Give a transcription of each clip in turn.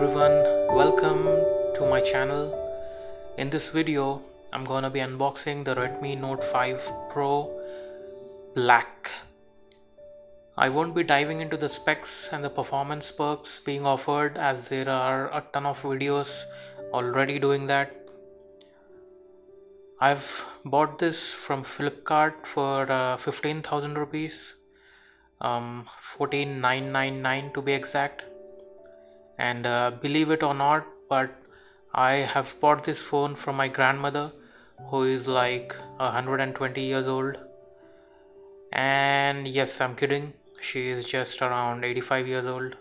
everyone, welcome to my channel. In this video I'm gonna be unboxing the Redmi Note 5 Pro Black. I won't be diving into the specs and the performance perks being offered, as there are a ton of videos already doing that. I've bought this from Flipkart for 15,000 rupees, 14,999 to be exact. And believe it or not, but I have bought this phone from my grandmother, who is like 120 years old. And yes, I'm kidding, she is just around 85 years old.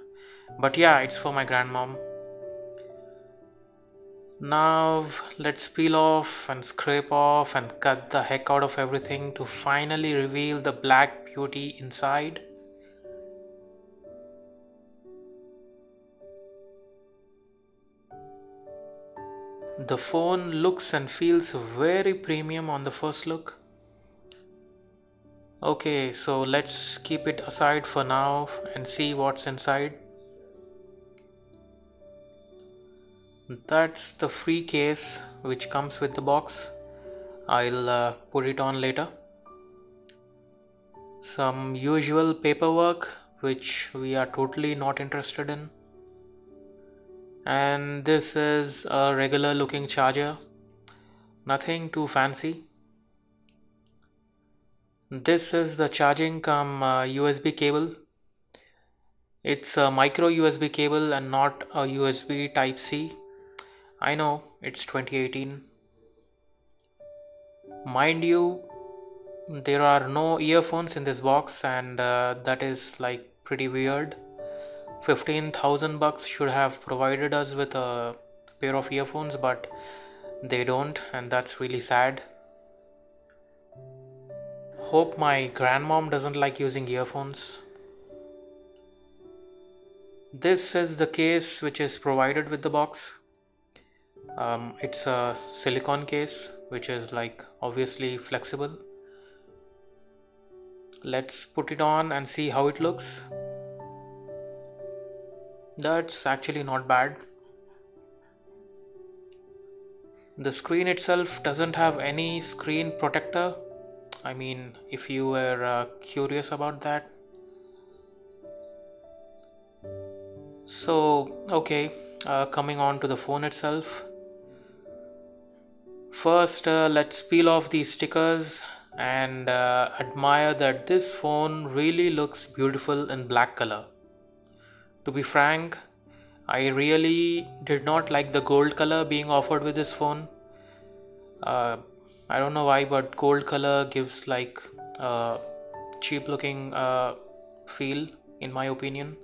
But yeah, it's for my grandmom. Now let's peel off and scrape off and cut the heck out of everything to finally reveal the black beauty inside. The phone looks and feels very premium on the first look. Okay, so let's keep it aside for now and see what's inside. That's the free case which comes with the box. I'll put it on later. Some usual paperwork which we are totally not interested in. And this is a regular looking charger, nothing too fancy. This is the charging USB cable. It's a micro USB cable and not a USB type C. I know it's 2018. Mind you, there are no earphones in this box, and that is like pretty weird. 15,000 bucks should have provided us with a pair of earphones, but they don't, and that's really sad. Hope my grandmom doesn't like using earphones. This is the case which is provided with the box. It's a silicone case which is like obviously flexible. Let's put it on and see how it looks. That's actually not bad. The screen itself doesn't have any screen protector. I mean, if you were curious about that. So, okay, coming on to the phone itself. First, let's peel off these stickers and admire that this phone really looks beautiful in black color. To be frank, I really did not like the gold color being offered with this phone. I don't know why, but gold color gives like a cheap looking feel, in my opinion.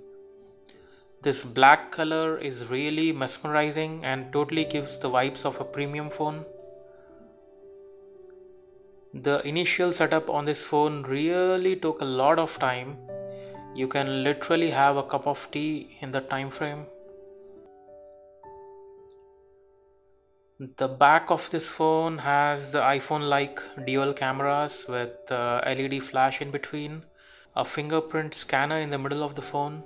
This black color is really mesmerizing and totally gives the vibes of a premium phone. The initial setup on this phone really took a lot of time. You can literally have a cup of tea in the time frame. The back of this phone has the iPhone-like dual cameras with LED flash in between, a fingerprint scanner in the middle of the phone,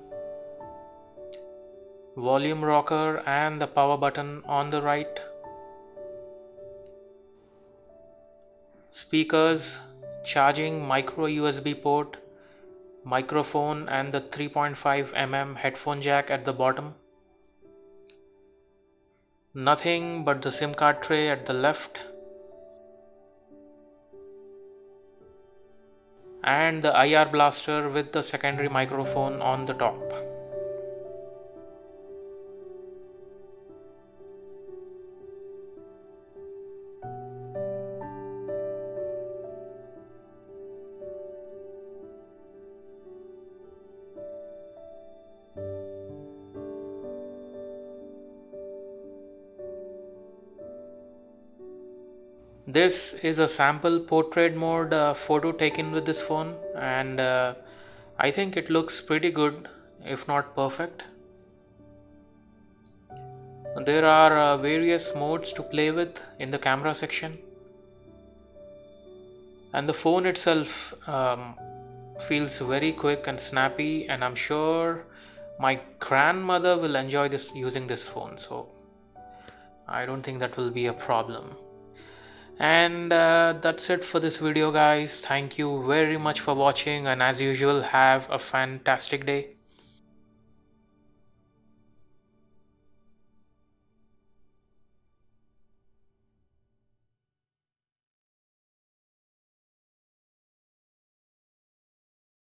volume rocker and the power button on the right, speakers, charging micro USB port, microphone and the 3.5mm headphone jack at the bottom. Nothing but the SIM card tray at the left, and the IR blaster with the secondary microphone on the top. This is a sample portrait mode photo taken with this phone, and I think it looks pretty good, if not perfect. There are various modes to play with in the camera section, and the phone itself feels very quick and snappy, and I'm sure My grandmother will enjoy this using this phone, so I don't think that will be a problem. And that's it for this video, guys. Thank you very much for watching, and as usual, have a fantastic day.